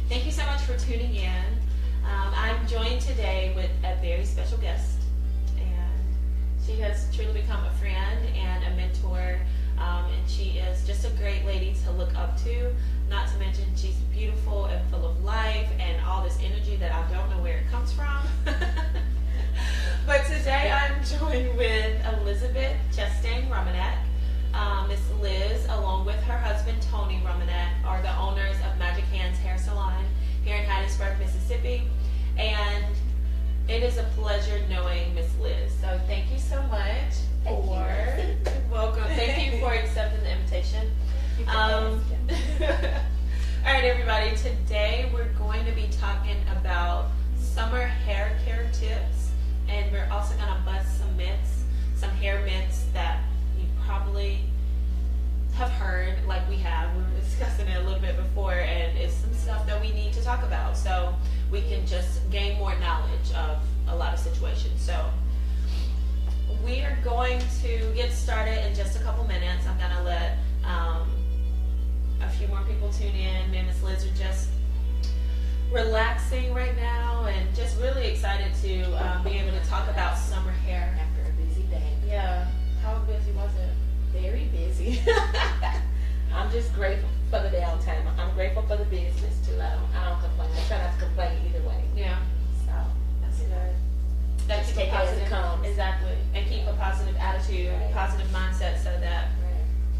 Thank you so much for tuning in. I'm joined today with a very special guest, and she has truly become a friend and a mentor, and she is just a great lady to look up to. Not to mention she's beautiful and full of life and all this energy that I don't know where it comes from. But today I'm joined with Elizabeth Reimonenq. Miss Liz, along with her husband Tony Reimonenq, are the owners of Magic Hands Hair Salon here in Hattiesburg, Mississippi. And it is a pleasure knowing Miss Liz. So thank you so much welcome. Thank you for accepting the invitation. All right, everybody. Today we're going to be talking about summer hair care tips, and we're also going to bust some myths, some hair myths that you probably have heard, like we have. We were discussing it a little bit before, and it's some stuff that we need to talk about so we can just gain more knowledge of a lot of situations. So we are going to get started in just a couple minutes. I'm going to let a few more people tune in. Me and Miss Liz are just relaxing right now and just really excited to be able to talk about summer hair. After a busy day. Yeah. How busy was it? Very busy. I'm just grateful for the downtime. I'm grateful for the business too. I don't complain. I try not to complain either way. Yeah. So that's good. That just keep take a it as it positive, comes. exactly, and keep a positive attitude, Right. positive mindset, so that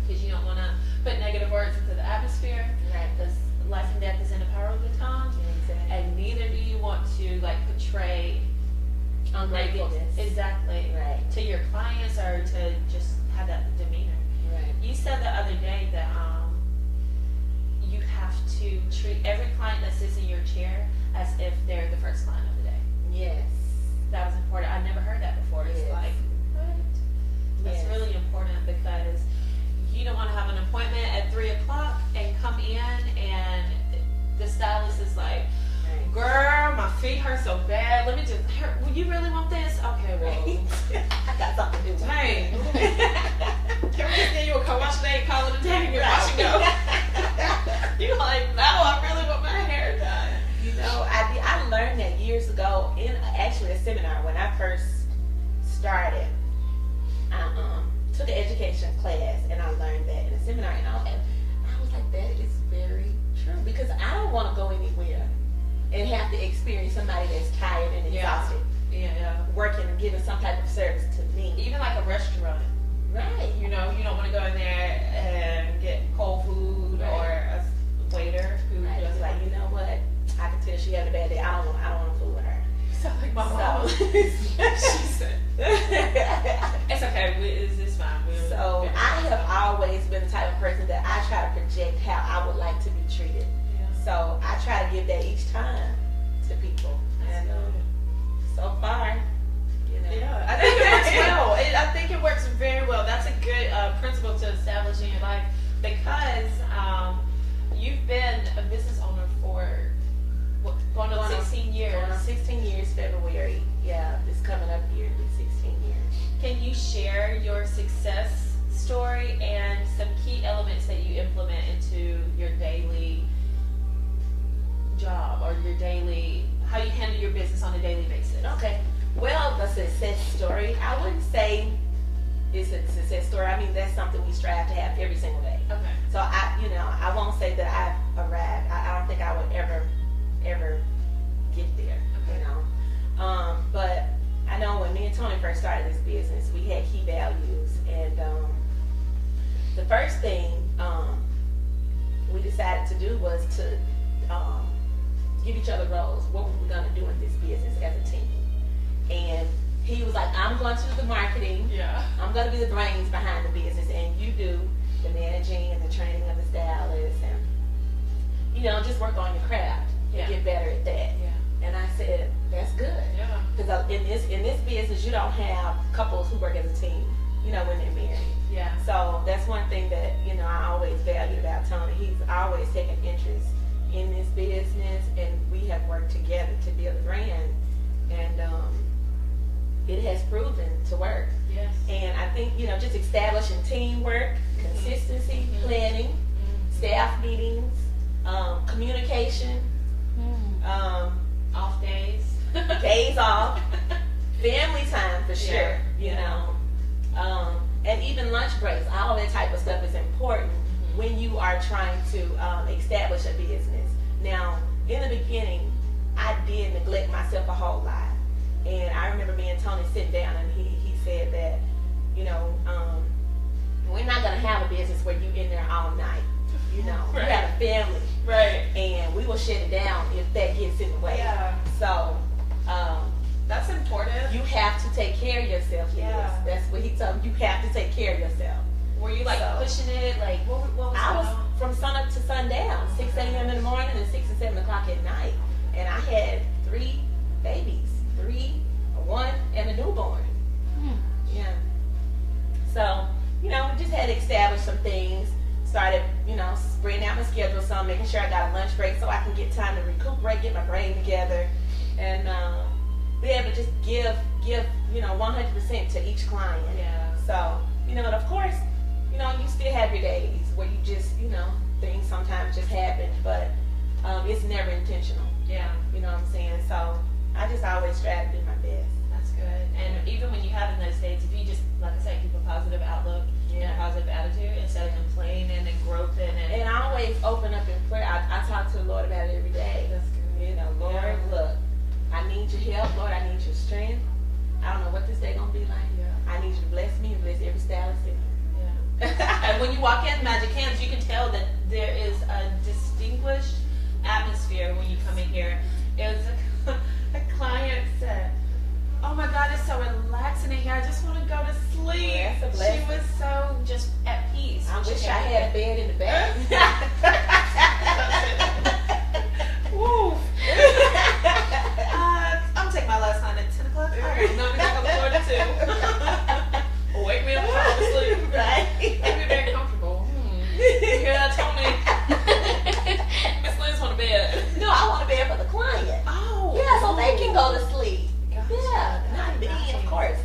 because you don't want to put negative words into the atmosphere. Right. Because life and death is in the power of the tongue, Exactly. and neither do you want to like portray Ungratefulness. exactly Right. to your clients or to just have that demeanor. Right. You said the other day that you have to treat every client that sits in your chair as if they're the first client of the day. Yes. That was important. I've never heard that before. It's Yes. like, what? That's Yes. really important because you don't want to have an appointment at 3 o'clock and come in and the stylist is like, Right. girl, my feet hurt so bad. Let me just, well, you really want this? Okay, well, I got something to do. dang. Can we just give you a car wash day and call it a day and get wash and go? You're like, no, I really want my hair done. You know, I learned that years ago in actually a seminar when I first started. I took an education class and I learned that in a seminar, and I was like, that is very true because I don't want to go anywhere and have to experience somebody that's tired and exhausted Yeah. working and giving some type of service to me. Even like a restaurant. Right. You know, you don't want to go in there and get cold food or a waiter who Right. just It's like, you know what? I can tell she had a bad day. I don't want to fool with her. sound like my mom. So, She said, it's okay, it's fine. so I have always been the type of person that I try to project how I would like to be treated. Yeah. So I try to give that each time to people. That's And good. so far, you know. Yeah, I think it works well. I think it works very well. That's a good principle to establish in your life because you've been a business owner for going on 16 years. Going on 16 years, February. Yeah, it's coming up here in 16 years. Can you share your success story and some key elements that you implement into your daily job or your daily, how you handle your business on a daily basis? Okay. Well, the success story, I wouldn't say it's a success story. I mean, that's something we strive to have every single day. Okay. So I won't say that I've arrived. I don't think I would ever get there, Okay. you know. But I know when me and Tony first started this business, we had key values, and the first thing we decided to do was to give each other roles. What were we gonna do in this business as a team? And he was like, I'm going to do the marketing. Yeah. I'm going to be the brains behind the business, and you do the managing and the training of the stylists, and you know, just work on your craft and Yeah. get better at that. Yeah. And I said, that's good, Yeah. because in this business, you don't have couples who work as a team, you know, when they're married. Yeah. So that's one thing that, you know, I always valued about Tony. He's always taken interest in this business, and we have worked together to build a brand, and it has proven to work. Yes. And I think, you know, just establishing teamwork, consistency, planning, staff meetings, communication, Off days. Days off. Family time for sure. You know. And even lunch breaks. All that type of stuff is important when you are trying to establish a business. Now, in the beginning, I did neglect myself a whole lot. And I remember me and Tony sitting down, and he said that, you know, we're not going to have a business where you in there all night. You know, Right. you have a family. Right. And we will shut it down if that gets in the way. Yeah. So, That's important. you have to take care of yourself. Liz. Yeah. That's what he told me. You have to take care of yourself. Were you like So- pushing it? Like what was I going was on? from sunup to sundown, 6 a.m. in the morning and 6 and 7 o'clock at night. And I had 3 babies, 3, a 1, and a newborn. Yeah. So, you know, we just had to establish some things. Started, you know, spreading out my schedule some, making sure I got a lunch break so I can get time to recuperate, get my brain together, and be able to just give, you know, 100% to each client. Yeah. So, you know, and of course, you know, you still have your days where you just, you know, things sometimes just happen, but it's never intentional. Yeah. You know what I'm saying? So I just always strive to do my best. That's good. And even when you have in those states, if you just, like I said, keep a positive outlook and a positive attitude instead of complaining and groping and And I always open up in prayer. I talk to the Lord about it every day. that's good. You know, Lord, Yeah. look, I need your help. Lord, I need your strength. I don't know what this day gonna be like. Yeah. I need you to bless me and bless every stylist in here. Yeah. And when you walk in Magic Hands, you can tell that there is a distinguished atmosphere when you come in here. It was a client said, "Oh my God, it's so relaxing in here. I just want to go to sleep." Well, that's a blessing. She was so just at peace. I when she wish came I in. had a bed in the back. Woo. I'm taking my last line at 10 o'clock. I will not be back on the floor at 2. Wake me up and fall asleep. Right. Make me very comfortable. You hear that, Tony? Miss Liz on the bed. No, I want a bed for the client. Oh. Yeah, so they can go to sleep. Gotcha. Yeah, not me, of course.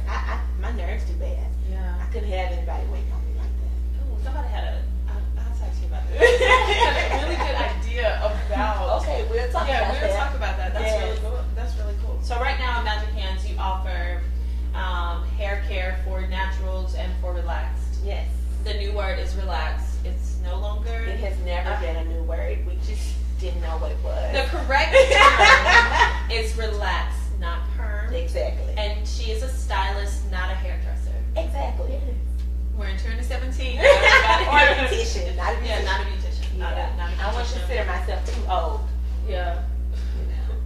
My nerves too bad. Yeah. I couldn't have anybody waiting on me like that. Oh, somebody had I'll talk to you about that. Had a really good idea about. Okay, we'll talk Yeah, about we'll that. talk about that. That's Yes. really cool. That's really cool. So right now at Magic Hands, you offer hair care for naturals and for relaxed. Yes. The new word is relaxed. It's no longer It has never been a new word. We just didn't know what it was. the correct term is relaxed, not perm. Exactly. And she is a stylist, not a hairdresser. Exactly. We're in 2017. Or a beautician, not a beautician. Yeah, not a beautician. Not Yeah. a I wouldn't beautician. consider myself too old. Yeah.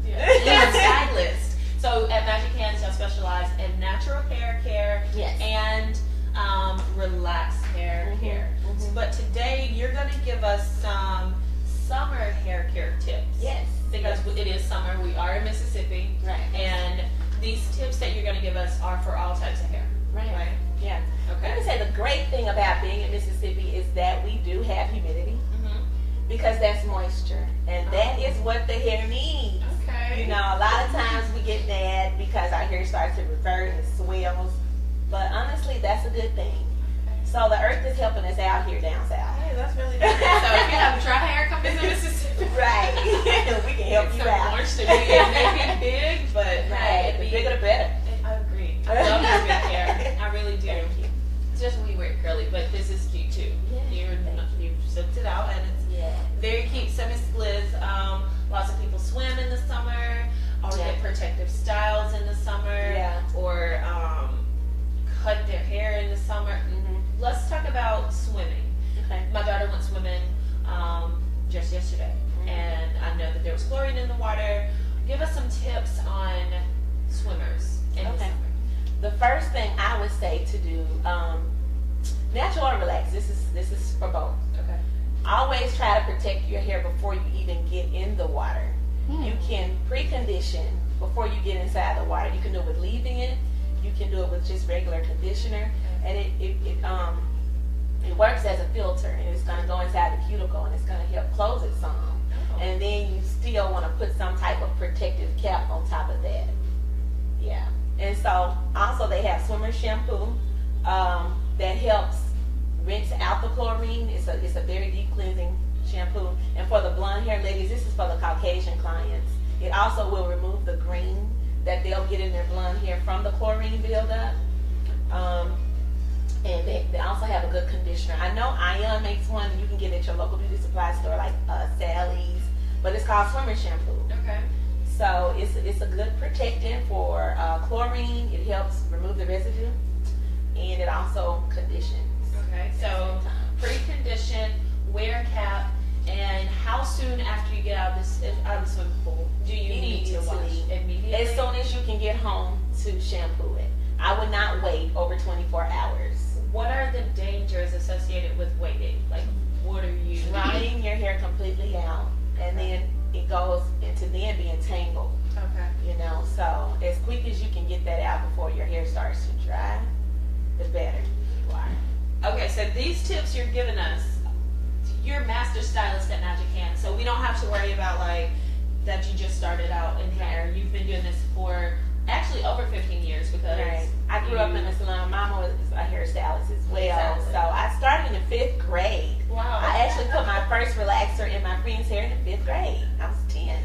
You know. Yeah. Stylist. So at Magic Hands, y'all specialize in natural hair care Yes. and relaxed hair Mhm, care. mhm. But today you're going to give us some summer hair care tips. Yes. Because it is summer. We are in Mississippi. Right. And these tips that you're going to give us are for all types of hair. Right. Yeah. Let me Okay. say the great thing about being in Mississippi is that we do have humidity Mm-hmm. because that's moisture, and that is what the hair needs. Okay. You know, a lot of times we get mad because our hair starts to revert and swells, but honestly, that's a good thing. So the earth is helping us out here down south. Hey, that's really nice. So if you have dry hair, come visit Mississippi. Right. We can help you Some out. moisture. It may be big, but Right. it'd The be- bigger the better. I agree. I love your big hair. I really do. Thank you. Just when you wear it curly, but this is cute too. Yeah, You've zipped it out and it's Yeah. very cute. So Miss Liz, lots of people swim in the summer or Yeah. get protective styles in the summer Yeah. or cut their hair in the summer. Mhm. Let's talk about swimming. Okay. My daughter went swimming just yesterday, and I know that there was chlorine in the water. Give us some tips on swimmers in the Okay. summer. The first thing I would say to do, natural or relaxed. This is for both. Okay. Always try to protect your hair before you even get in the water. You can precondition before you get inside the water. You can do it with leave-in. You can do it with just regular conditioner, and it works as a filter, and it's going to go inside the cuticle, and it's going to help close it some. Oh. And then you still want to put some type of protective cap on top of that. Yeah. And so also they have swimmer shampoo that helps rinse out the chlorine. It's a very deep cleansing shampoo. And for the blonde hair ladies, this is for the Caucasian clients. It also will remove the green that they'll get in their blonde hair from the chlorine buildup. And they also have a good conditioner. I know Ion makes one you can get at your local beauty supply store like Sally's, but it's called swimmer shampoo. Okay. So it's a good protectant for chlorine. It helps remove the residue, and it also conditions. Okay, so pre-condition, wear a cap, and how soon after you get out of the swimming pool do you need to wash? Immediately? As soon as you can get home to shampoo it. I would not wait over 24 hours. What are the dangers associated with waiting? Like, what are you? Drying your hair completely out, and then it goes into then being tangled. Okay. You know, so as quick as you can get that out before your hair starts to dry, the better you are. Okay, so these tips you're giving us, you're master stylist at Magic Hands, so we don't have to worry about like that you just started out in hair. You've been doing this for actually over 15 years because I grew up in a salon. Mama was a hairstylist as well. Exactly. So I started in the 5th grade. Wow. I actually put my first relaxer in my friend's hair in the 5th grade. I was 10.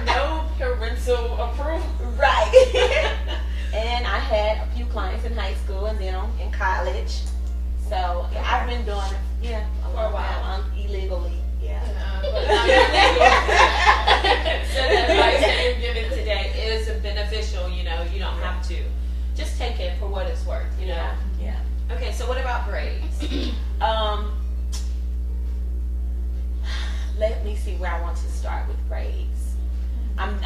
No parental approval. Right. And I had a few clients in high school and then in college. So I've been doing it, a For a while. Illegally. Yeah. But not illegal. So the advice that you're giving today is beneficial, you don't have to. Just take it for what it's worth, Yeah. Okay, so what about braids? Let me see where I want to start with braids. I'm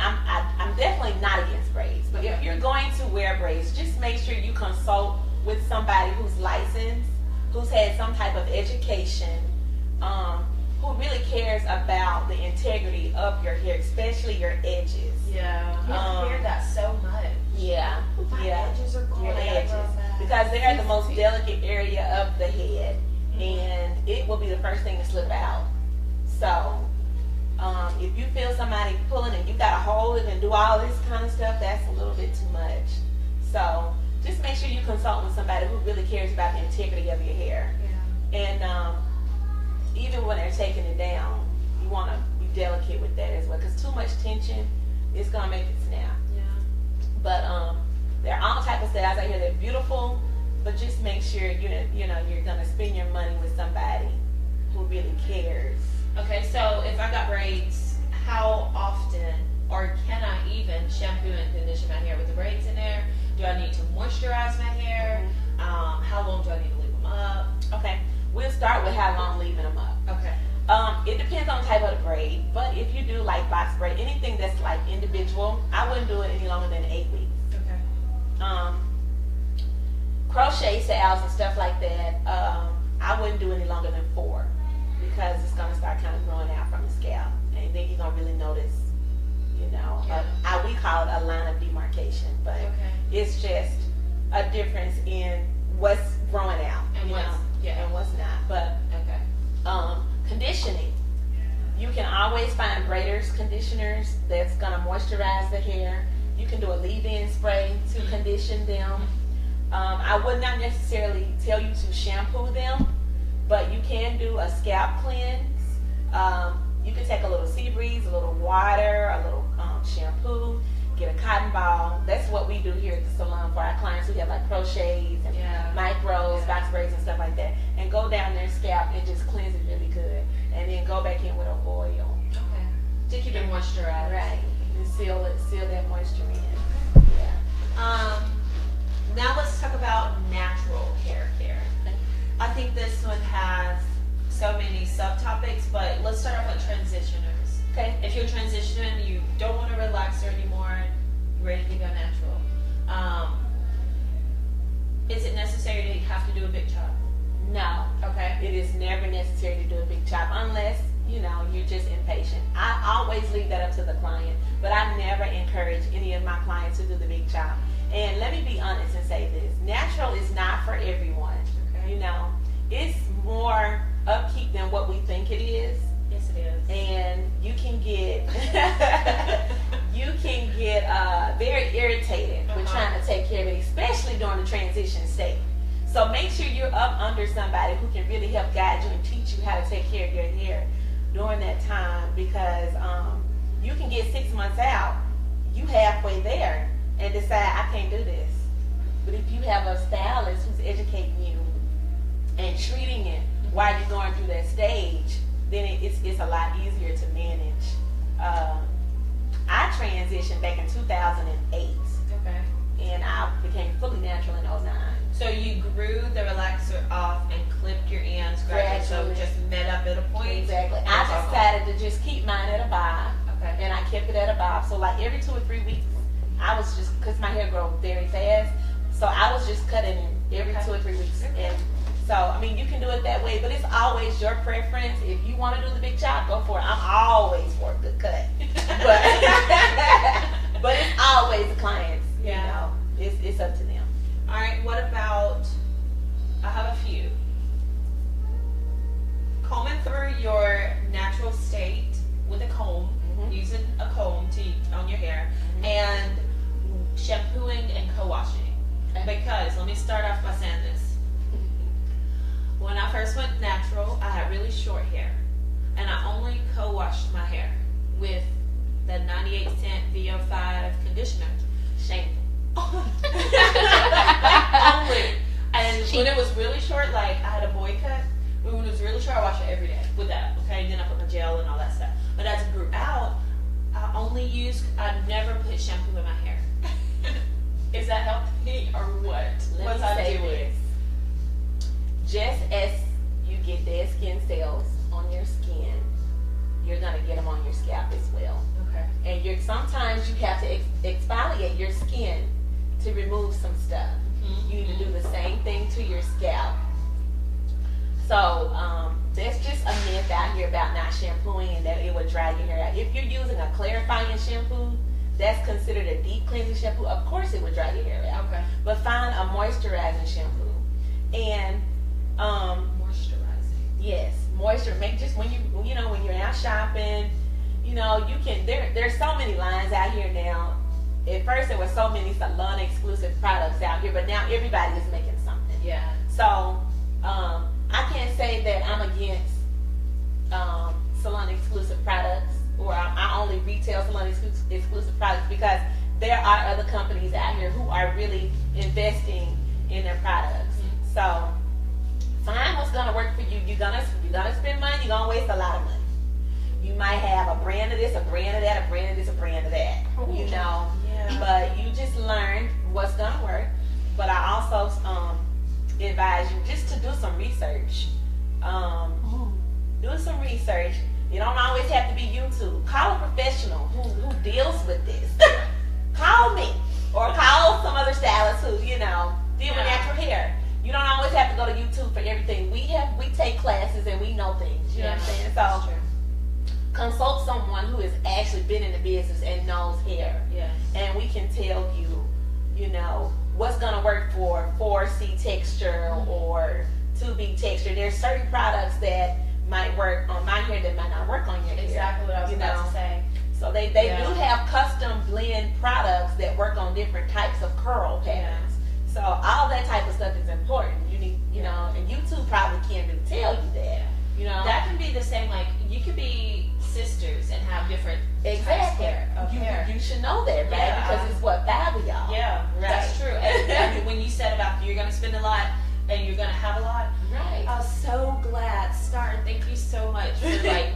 definitely not against braids, but if you're going to wear braids, just make sure you consult with somebody who's licensed, who's had some type of education, who really cares about the integrity of your hair, especially your edges. Yeah. I hear that so much. Yeah. My edges are going. Your edges. Because they are the most delicate area of the head, and it will be the first thing to slip out. So, if you feel somebody pulling and you gotta hold it and do all this kind of stuff, that's a little bit too much. So, just make sure you consult with somebody who really cares about the integrity of your hair. Yeah. And even when they're taking it down, you want to be delicate with that as well, because too much tension is gonna make it snap. Yeah. But there are all types of styles out here that are beautiful, but just make sure you're gonna spend your money with somebody who really cares. Okay, so if I got braids, how often, or can I even shampoo and condition my hair with the braids in there? Do I need to moisturize my hair? How long do I need to leave them up? Okay, we'll start with how long leaving them up. Okay. It depends on the type of the braid, but if you do like box braid, anything that's like individual, I wouldn't do it any longer than 8 weeks. Okay. Crochet styles and stuff like that, I wouldn't do any longer than 4, because it's gonna start kind of growing out from the scalp, and then you're gonna really notice, we call it a line of demarcation, but it's just a difference in what's growing out And and what's not. But conditioning, you can always find braiders conditioners that's gonna moisturize the hair. You can do a leave-in spray to condition them. I would not necessarily tell you to shampoo them, but you can do a scalp cleanse. You can take a little sea breeze, a little water, a little shampoo, get a cotton ball. That's what we do here at the salon for our clients who have like crochets and micros, box braids and stuff like that. And go down their scalp and just cleanse it really good. And then go back in with an oil. Okay. To keep it moisturized. Right. And seal that moisture in. Yeah. Now let's talk about natural hair care. I think this one has so many subtopics, but let's start off with transitioners. Okay. If you're transitioning, you don't want to relax her anymore, you're ready to go natural. Is it necessary to have to do a big chop? No. Okay. It is never necessary to do a big chop unless, you're just impatient. I always leave that up to the client, but I never encourage any of my clients to do the big chop. And let me be honest and say this. Natural is not for everyone. Okay. It's more upkeep than what we think it is. Yes, it is. And you can get very irritated with trying to take care of it, especially during the transition state. So make sure you're up under somebody who can really help guide you and teach you how to take care of your hair during that time, because you can get 6 months out, you halfway there, and decide I can't do this. But if you have a stylist who's educating you and treating it while you're going through that stage, then it's a lot easier to manage. I transitioned back in 2008. Okay. And I became fully natural in 2009. So you grew the relaxer off and clipped your ends gradually, so it just met up at a point? Exactly. I decided to just keep mine at a bob. Okay. And I kept it at a bob. So like every 2 or 3 weeks, I was just, because my hair grows very fast, so I was just cutting it every 2 or 3 weeks. And so, I mean, you can do it that way, but it's always your preference. If you want to do the big chop, go for it. I'm always for a good cut. But it's always the clients, you know. It's up to them. All right, what about, I have a few. Combing through your natural state with a comb, using a comb on your hair, and shampooing and co-washing. Because, let me start off by saying this. When I first went natural, I had really short hair, and I only co-washed my hair with the 98-cent VO5 conditioner. Shameful. Only. And when it was really short, like I had a boy cut, when it was really short, I washed it every day with that, okay? And then I put my gel and all that stuff. But as it grew out, I never put shampoo in my hair. Is that healthy or what? What's I doing? Just as you get dead skin cells on your skin, you're gonna get them on your scalp as well. Okay. And sometimes you have to exfoliate your skin to remove some stuff. You need to do the same thing to your scalp. So there's just a myth out here about not shampooing and that it would dry your hair out. If you're using a clarifying shampoo, that's considered a deep cleansing shampoo. Of course it would dry your hair out. Okay. But find a moisturizing shampoo. And moisturizing. Yes, moisture. Make just when you're out shopping, you can. There's so many lines out here now. At first, there were so many salon exclusive products out here, but now everybody is making something. Yeah. So I can't say that I'm against salon exclusive products, or I only retail salon exclusive products, because there are other companies out here who are really investing in their products. So find what's gonna work for you. You're gonna spend money. You're gonna waste a lot of money. You might have a brand of this, a brand of that, a brand of this, a brand of that. Yeah. But you just learn what's gonna work. But I also advise you just to do some research. Do some research. You don't always have to be YouTube. Call a professional who deals with this. Call me, or call some other stylist who deal with natural hair. You don't always have to go to YouTube for everything. We take classes and we know things. You know what I'm saying? So consult someone who has actually been in the business and knows hair. Yeah. And we can tell you, what's gonna work for 4C texture or 2B texture. There's certain products that might work on my hair that might not work on your hair. Exactly what I was about to say. So they do have custom blend products that work on different types of curl patterns. So all that type of stuff is important. You need, and YouTube probably can't really tell you that. That can be the same. Like you could be sisters and have different types of hair. You should know that, right? Because it's 5 of y'all. Yeah, right. That's true. And when you said about you're gonna spend a lot and you're gonna have a lot, right? I was so glad. Thank you so much for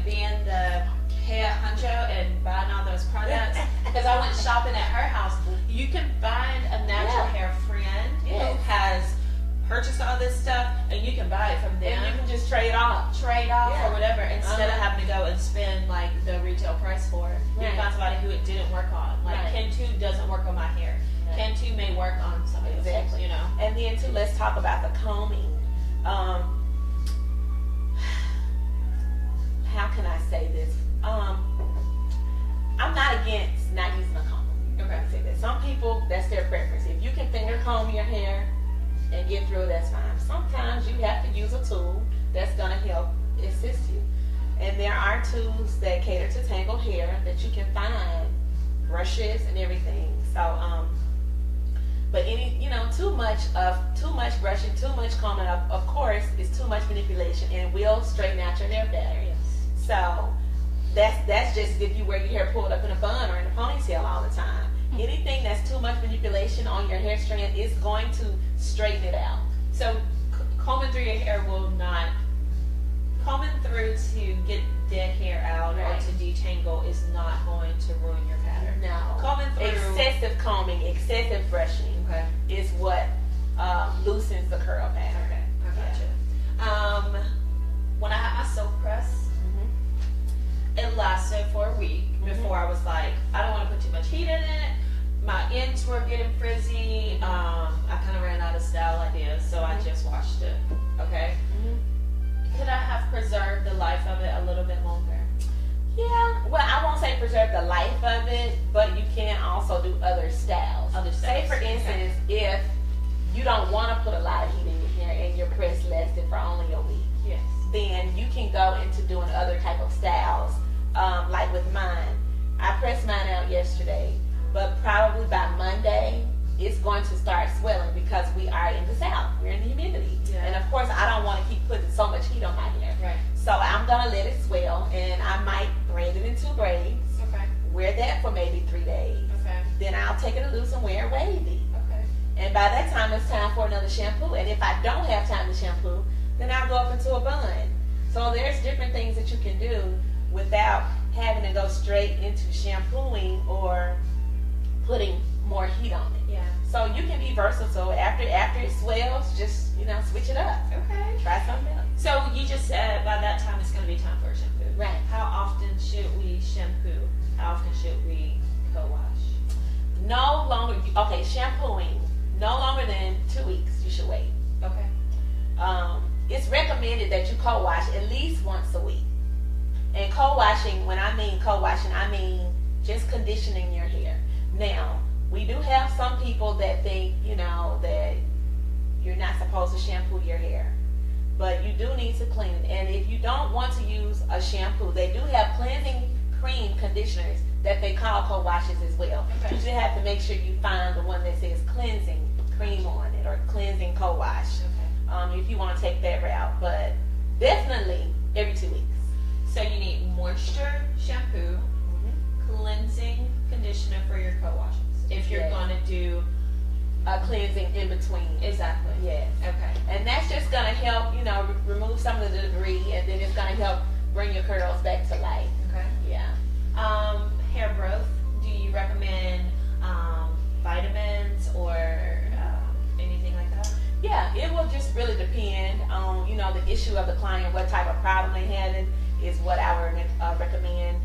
being the hair huncho and buying all those products. Because I went shopping at her house. You can find a natural hair friend who has purchased all this stuff, and you can buy it from them. And you can just trade off or whatever, instead of having to go and spend the retail price for it. You can find somebody who it didn't work on. Ken 2 doesn't work on my hair. Right. Ken 2 may work on somebody else's, And then too, let's talk about the combing. How can I say this? I'm not against not using a comb. Okay. I say that. Some people, that's their preference. If you can finger comb your hair and get through it, that's fine. Sometimes you have to use a tool that's going to help assist you. And there are tools that cater to tangled hair that you can find, brushes and everything. So, but too much much brushing, too much combing, of course, is too much manipulation and will straighten out your hair better. Yes. So that's just if you wear your hair pulled up in a bun or in a ponytail all the time. Anything that's too much manipulation on your hair strand is going to straighten it out. So combing through your hair will not, combing through to get dead hair out Right. or to detangle is not going to ruin your pattern. No. Combing through. Excessive combing, excessive brushing Okay. is what loosens the curl pattern. Okay, I gotcha. When I had my silk press, it lasted for a week before I was like, I don't want to put too much heat in it. My ends were getting frizzy. I kind of ran out of style ideas, so I just washed it. Okay. Could I have preserved the life of it a little bit longer? Yeah, well, I won't say preserve the life of it, but you can also do other styles. Say, for instance, if you don't want to put a lot of heat in your hair and your press lasted for only a week, Yes. then you can go into doing other type of styles. Like with mine, I pressed mine out yesterday, but probably by Monday, it's going to start swelling because we are in the South. We're in the humidity. Yeah. And of course, I don't want to keep putting so much heat on my hair. Right. So I'm going to let it swell, and I might braid it into braids, Okay. wear that for maybe 3 days. Okay. Then I'll take it loose and wear it wavy. Okay. And by that time, it's time for another shampoo. And if I don't have time to shampoo, then I'll go up into a bun. So there's different things that you can do without having to go straight into shampooing or putting more heat on it. Yeah. So you can be versatile. After it swells, just switch it up. Okay. Try something else. So you just said by that time it's going to be time for a shampoo. Right. How often should we shampoo? How often should we co-wash? No longer. Okay, shampooing. No longer than 2 weeks. You should wait. Okay. It's recommended that you co-wash at least once a week. And co-washing, when I mean co-washing, I mean just conditioning your hair. Now, we do have some people that think, that you're not supposed to shampoo your hair. But you do need to clean it. And if you don't want to use a shampoo, they do have cleansing cream conditioners that they call co-washes as well. Okay. You just have to make sure you find the one that says cleansing cream on it or cleansing co-wash. Okay. If you want to take that route, but definitely every 2 weeks. So you need moisture shampoo, cleansing conditioner for your co-washes. If you're Yes. going to do A cleansing in between. exactly. Yes. Okay. And that's just going to help, remove some of the debris, and then it's going to help bring your curls back to life. Okay. Yeah. Hair growth. Do you recommend vitamins or anything like that? Yeah, it will just really depend on, the issue of the client, what type of problem they having is what I would recommend.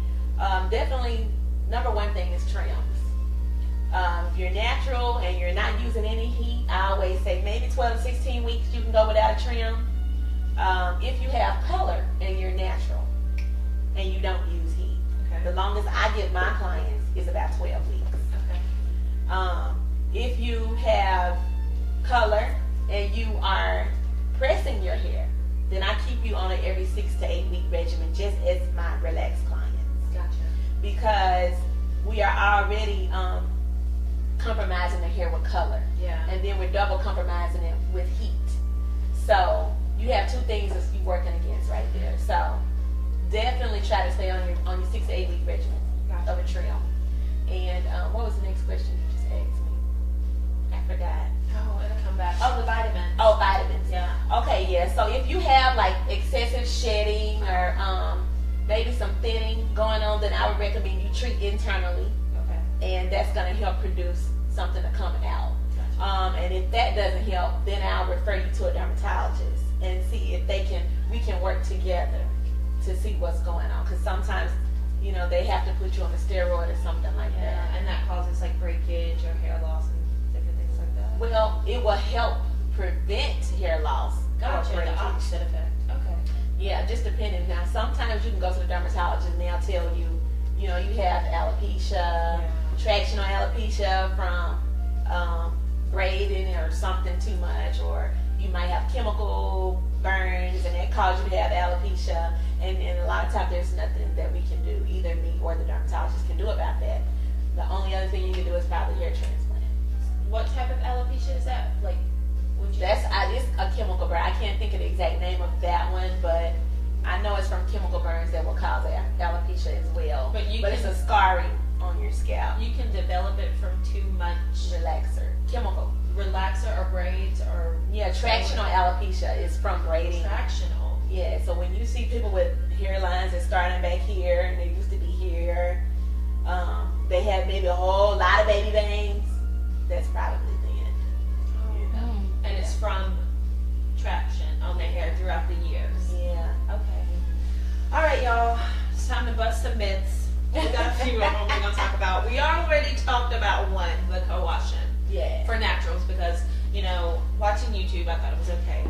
Definitely, number one thing is trims. If you're natural and you're not using any heat, I always say maybe 12 to 16 weeks you can go without a trim. If you have color and you're natural and you don't use heat, Okay. the longest I give my clients is about 12 weeks. Okay. If you have color and you are pressing your hair, then I keep you on an every 6 to 8 week regimen, just as my relaxed clients. Gotcha. Because we are already compromising the hair with color. Yeah. And then we're double compromising it with heat. So you have two things that you're working against right there. So definitely try to stay on your 6 to 8 week regimen Gotcha. of a trim. And what was the next question you just asked me? I forgot. Oh, it'll come back. Oh, the vitamins. Oh, vitamins. Yeah. Okay, yeah. So if you have like excessive shedding or maybe some thinning going on, then I would recommend you treat internally, Okay. and that's going to help produce something to come out. Gotcha. And if that doesn't help, then I'll refer you to a dermatologist and see if we can work together to see what's going on. Because sometimes, they have to put you on a steroid or something like Yeah, that. and that causes like breakage or hair loss and different things like that. Well, it will help prevent hair loss. Gotcha. or The breakage. opposite effect. Okay. Yeah, just depending. Now, sometimes you can go to the dermatologist and they'll tell you, you have alopecia, tractional alopecia from braiding or something too much, or you might have chemical burns and that cause you to have alopecia. And a lot of times there's nothing that we can do, either me or the dermatologist can do about that. The only other thing you can do is probably hair transplant. What type of alopecia is that? Like but it's a scarring on your scalp. You can develop it from too much Relaxer, chemical. relaxer or braids or Yeah, tractional alopecia is from braiding. tractional. Yeah, so when you see people with hairlines that's starting back here and they used to be here, they have maybe a whole lot of baby veins, that's probably then. You know? And it's from traction on the hair throughout the years. Yeah. Okay. All right, y'all. It's time to bust some myths. We got a few of them we're going to talk about. We already talked about one, the co-washing Yeah. for naturals, because, you know, watching YouTube, I thought it was okay.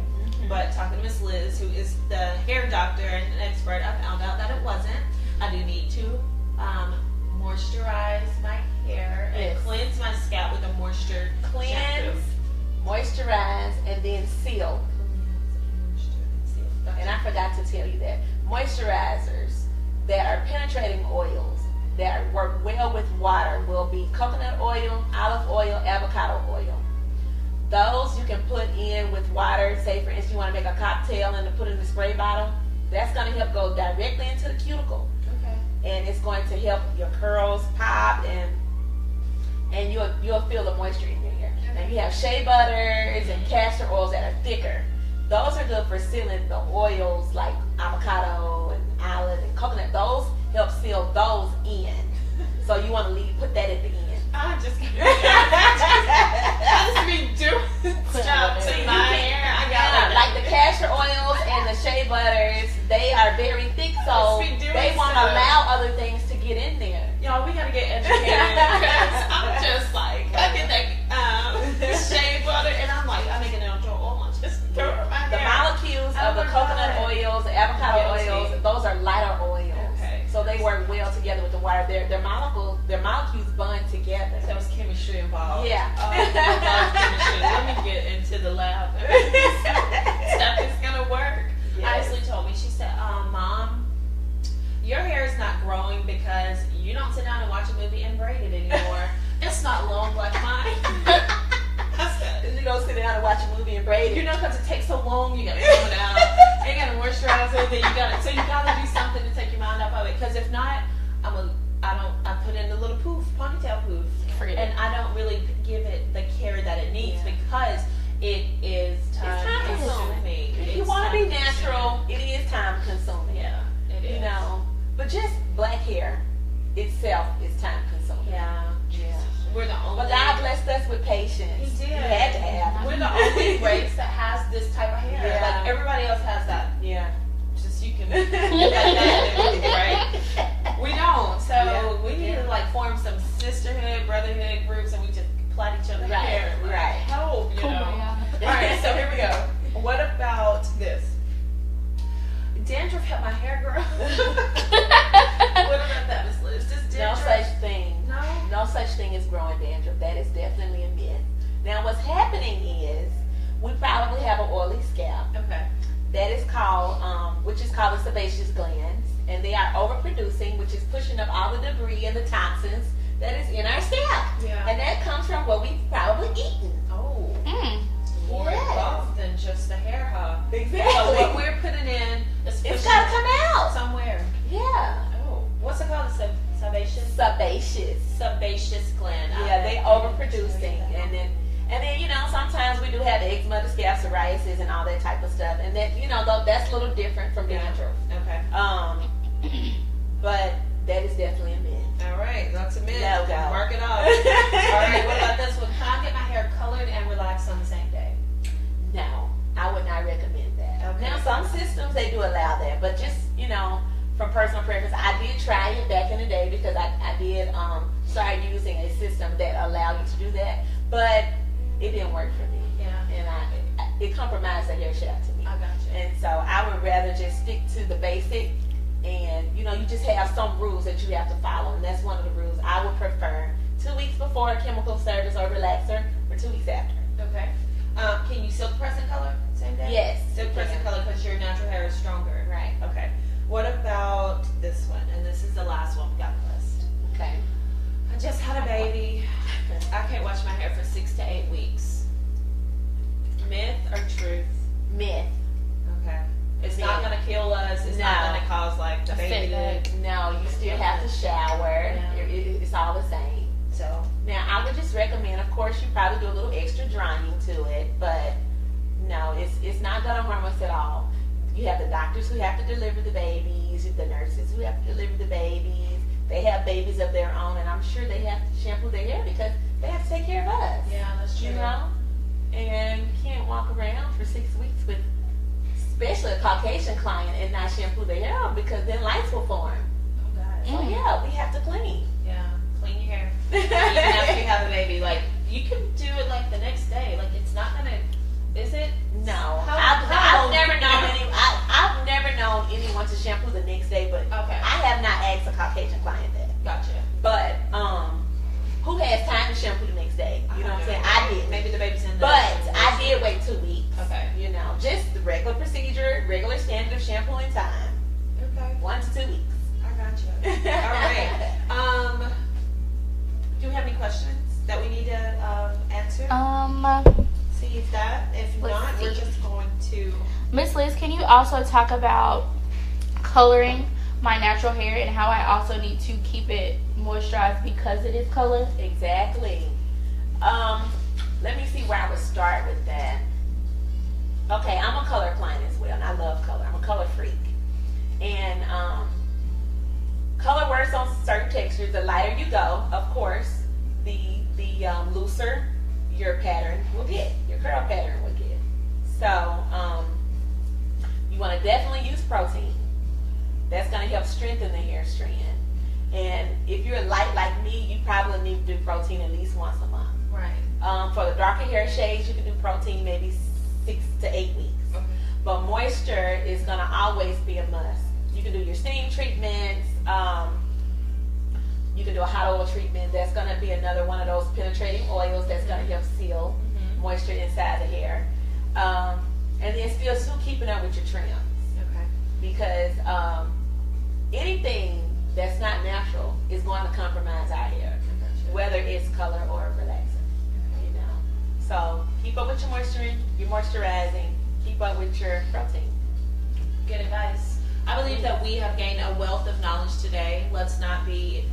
But talking to Miss Liz, who is the hair doctor and an expert, I found out that it wasn't. I do need to moisturize my hair and Yes. cleanse my scalp with a moisture Cleanse, shampoo. moisturize, and then seal. And I forgot to tell you that moisturizers that are penetrating oils that work well with water will be coconut oil, olive oil, avocado oil. Those you can put in with water. Say for instance you want to make a cocktail and to put in the spray bottle. That's going to help go directly into the cuticle. Okay. And it's going to help your curls pop and you'll feel the moisture in your hair. Okay. And you have shea butters and castor oils that are thicker. Those are good for sealing the oils like avocado and olive and coconut. Those help seal those in. So you want to put that at the end. I just be doing stuff to my hair. I got like the castor oils and the shea butters, they are very thick, so Just be doing they won't stuff. allow other things to get in there. Y'all, we gotta get educated because I'm just like, I get that shea butter and I'm like, I'm making it into oil and just throw it in my The hair. molecules Oh of the my coconut God. oils, the avocado Guilty. oils, those are lighter oils. Okay. So they work well together with the water. Their molecules bond together. There was chemistry involved. Yeah. Oh, I love chemistry. Let me get into the lab. Stuff is gonna work. Yes. Isley told me, she said, Mom, your hair is not growing because you don't sit down and watch a movie and braid it anymore. It's not long like mine. I said, Because you go sit down and watch a movie and braid you it. know, because it takes so long, you gotta comb it out, and you gotta moisturize it, then you gotta do something to take your mind off of it. Because if not, I put in a little ponytail poof, Forget and it. I don't really give it the care that it needs because it is time consuming. If you want to be natural, it is time consuming. Yeah, it is. You know, but just black hair itself is time consuming. Yeah. Yeah. We're the only. But God blessed us with patience. He did. You had to have. We're the only race that has this type of hair. Yeah. Like everybody else has that. Yeah. Just you can look like that and move, right? We don't. So Yeah. we need to like form some sisterhood, brotherhood groups, and we just plait each other's Right, hair. Like, right. Help, you know. All right. So here we go. What about this? Dandruff helped my hair grow. What about that, Miss Liz? Does No dandruff? such thing. No. No such thing as growing dandruff. That is definitely a myth. Now what's happening is we probably have an oily scalp. Okay. That is called, which is called the sebaceous glands, and they are overproducing, which is pushing up all the debris and the toxins that is in our scalp. Yeah. And that comes from what we've probably eaten. Oh. More Yes. involved than just the hair, huh? Exactly. So what we're putting in is It's pushing got to come out. somewhere. Yeah. Oh, what's it called? Sebaceous Sebaceous. gland. Yeah, they overproducing, and then you know sometimes we do have eczema, the scalp psoriasis, and all that type of stuff, and that though that's a little different from Yeah. dandruff. Okay. But that is definitely a myth. All right, that's a myth. No go. Mark it off. All right, what about this one? Can I get my hair colored and relaxed on the same day? No, I would not recommend that. Okay. Now some systems they do allow that, but just from personal preference, I did try it back in the day because I did start using a system that allowed you to do that, but it didn't work for me. Yeah. And it compromised the hair shaft to me. I got you. And so I would rather just stick to the basic, and you just have some rules that you have to follow, and that's one of the rules. I would prefer 2 weeks before a chemical service or relaxer, or 2 weeks after. Okay. Can you silk press and color same day? Yes. Silk press and color because your natural hair is stronger. Right. Okay. What about this one? And this is the last one we got on the list. Okay. I just had a baby. I can't wash my hair for 6 to 8 weeks. Myth or truth? Myth. Okay. It's Myth. not going to kill us. It's not No. going to cause like the A baby to... setback. No, you still have to shower. It's all the same. So now I would just recommend, of course, you probably do a little extra drying to it, but no, it's not gonna harm us at all. You have the doctors who have to deliver the babies, the nurses who have to deliver the babies. They have babies of their own, and I'm sure they have to shampoo their hair because they have to take care of us. Yeah, that's true. You know, and you can't walk around for 6 weeks with, especially a Caucasian client, and not shampoo their hair off because then lice will form. Oh God. So yeah, we have to clean. Yeah, clean your hair. Even after you have a baby, like you can do it like the next day. Like it's not gonna. Is it? No, I've never known anyone to shampoo the next day, but Okay. I have not asked a Caucasian client that. Gotcha. But who has time to shampoo the next day? You know what I'm saying? I did. Maybe the baby's in the. But I did wait 2 weeks. Okay. You know, just the regular procedure, regular standard of shampooing time. Okay. 1 to 2 weeks. I gotcha. All right. Do you have any questions that we need to answer? See if that. If Let's not, we're see. just going to. Miss Liz, can you also talk about coloring my natural hair and how I also need to keep it moisturized because it is colored? Exactly. Let me see where I would start with that. Okay, I'm a color client as well, and I love color. I'm a color freak. And color works on certain textures. The lighter you go, of course, the looser your pattern will get, your curl pattern will get. So you want to definitely use protein. That's going to help strengthen the hair strand. And if you're light like me, you probably need to do protein at least once a month. Right. For the darker hair shades, you can do protein maybe 6 to 8 weeks. Okay. But moisture is going to always be a must. You can do your steam treatments. You can do a hot oil treatment. That's going to be another one of those penetrating oils that's going to help seal moisture inside the hair. And then still keeping up with your trims. Okay. Because anything that's not natural is going to compromise our hair, whether it's color or relaxing. You know, so keep up with your moisturizing, keep up with your protein. Good advice. I believe that we have gained a wealth of knowledge today. Let's not be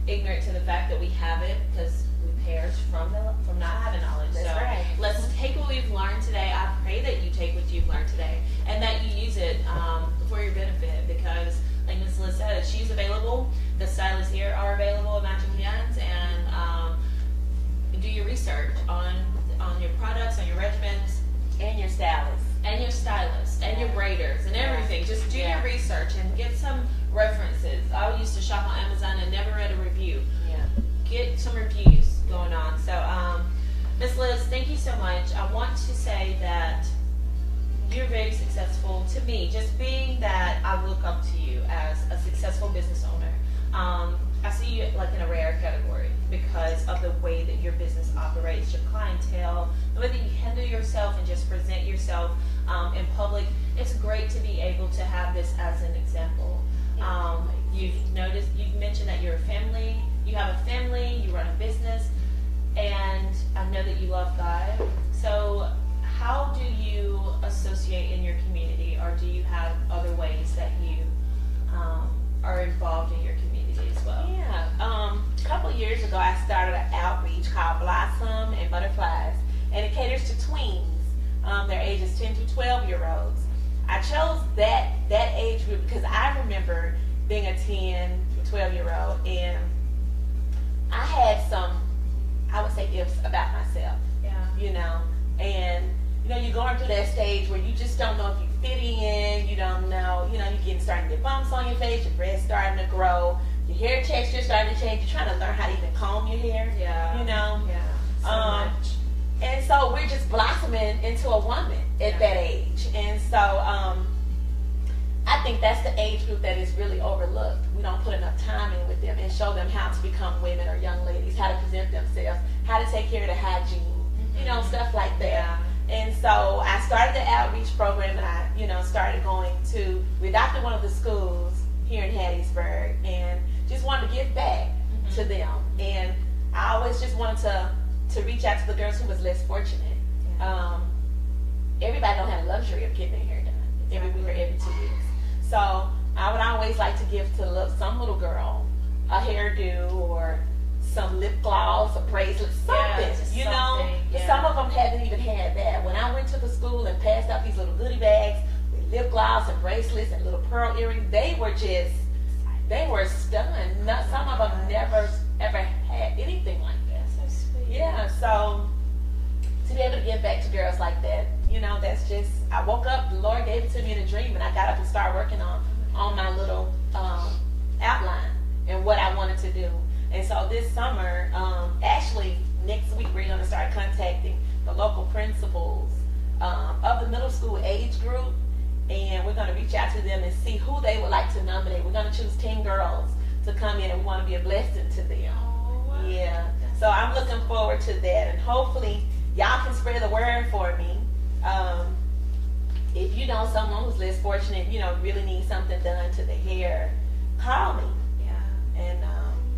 ignorant to the fact that we have it, because we perish from not having knowledge. That's so right. Let's take what we've learned today. I pray that you take what you've learned today and that you use it for your benefit, because like Ms. Liz said, she's available. The stylists here are available at Matching Hands, and do your research on your products, on your regimens, And your stylist. and your stylists, and your braiders, and everything. Just do your research and get some references. I used to shop on Amazon and never read a review. Yeah. Get some reviews going on. So, Ms. Liz, thank you so much. I want to say that you're very successful to me, just being that I look up to you as a successful business owner. I see you like in a rare category because of the way that your business operates, your clientele, the way that you handle yourself and just present yourself in public. It's great to be able to have this as an example. You've mentioned that you're a family, you have a family, you run a business, and I know that you love God. So how do you associate in your community, or do you have other ways that you are involved in your community as well? Yeah. A couple years ago, I started an outreach called Blossom and Butterflies, and it caters to tweens. They're ages 10 to 12-year-olds. I chose that age group because I remember being a 10 to 12-year-old, and I had some, I would say, ifs about myself. Yeah. You know, and you're going through that stage where you just don't know if you fit in. You don't know, you're starting to get bumps on your face, your breasts starting to grow, your hair texture starting to change. You're trying to learn how to even comb your hair. Yeah. Yeah. So much. And so we're just blossoming into a woman at that age. And so I think that's the age group that is really overlooked. We don't put enough time in with them and show them how to become women or young ladies, how to present themselves, how to take care of the hygiene, stuff like that. Yeah. And so I started the outreach program, and I, started going to, we adopted one of the schools here in Hattiesburg, and just wanted to give back to them. And I always just wanted to reach out to the girls who was less fortunate. Everybody don't have the luxury of getting their hair done every week or every 2 weeks. So I would always like to give to some little girl a hairdo or some lip gloss, a bracelet, something, just you know. something, yeah. Some of them haven't even had that. When I went to the school and passed out these little goodie bags with lip gloss and bracelets and little pearl earrings, they were stunned. Not, some of them never ever had anything like that. That's so sweet. Yeah, so to be able to give back to girls like that, you know, that's just, I woke up, the Lord gave it to me in a dream, and I got up and started working on my little outline and what I wanted to do. And so this summer, actually next week, we're going to start contacting the local principals of the middle school age group, and we're going to reach out to them and see who they would like to nominate. We're going to choose 10 girls to come in, and we want to be a blessing to them. Oh, wow. Yeah. So I'm looking forward to that, and hopefully y'all can spread the word for me. If you know someone who's less fortunate, you know, really needs something done to the hair, call me. Yeah. And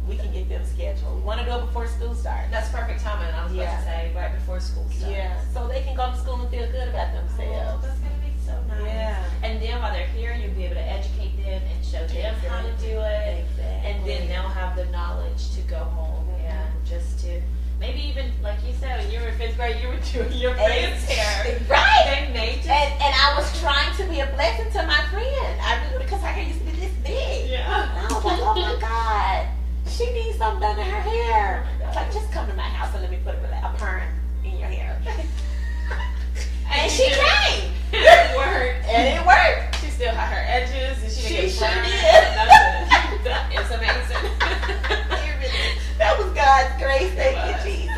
we can get them scheduled. We want to do it before school starts. That's perfect timing. I was about to say right before school starts. Yeah. So they can go to school and feel good about Oh, themselves. that's gonna be so nice. Yeah. And then while they're here, you'll be able to educate them and show them how to do it. Exactly. And then they'll have the knowledge to go home and just to maybe even, like you said, when you were in 5th grade, you were doing your friend's hair. Right. They made you. And I was trying to be a blessing to my friend. Because her hair used to be this big. Yeah. And I was like, oh my God, she needs something done to her hair. I was like, just come to my house and let me put a perm in your hair. And she came. It worked. And it worked. She still had her edges, and she didn't She get sure burned. did. It's amazing. That was God's grace. Thank you, Jesus.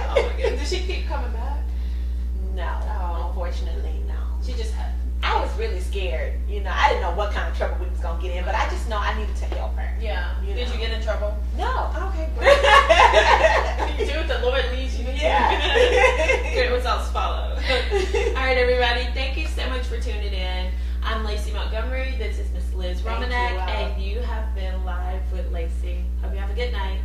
Oh my goodness. Did she keep coming back? No, Oh. unfortunately, no. She just had. I was really scared. You know, I didn't know what kind of trouble we was gonna get in, but I just know I needed to help her. Yeah. You Did know. you get in trouble? No. Okay, great. You do what the Lord leads you to. Yeah. Good results follow. All right, everybody. Thank you so much for tuning in. I'm Lacey Montgomery. This is Miss Liz Thank Reimonenq, you. and you have been live with Lacey. Hope you have a good night.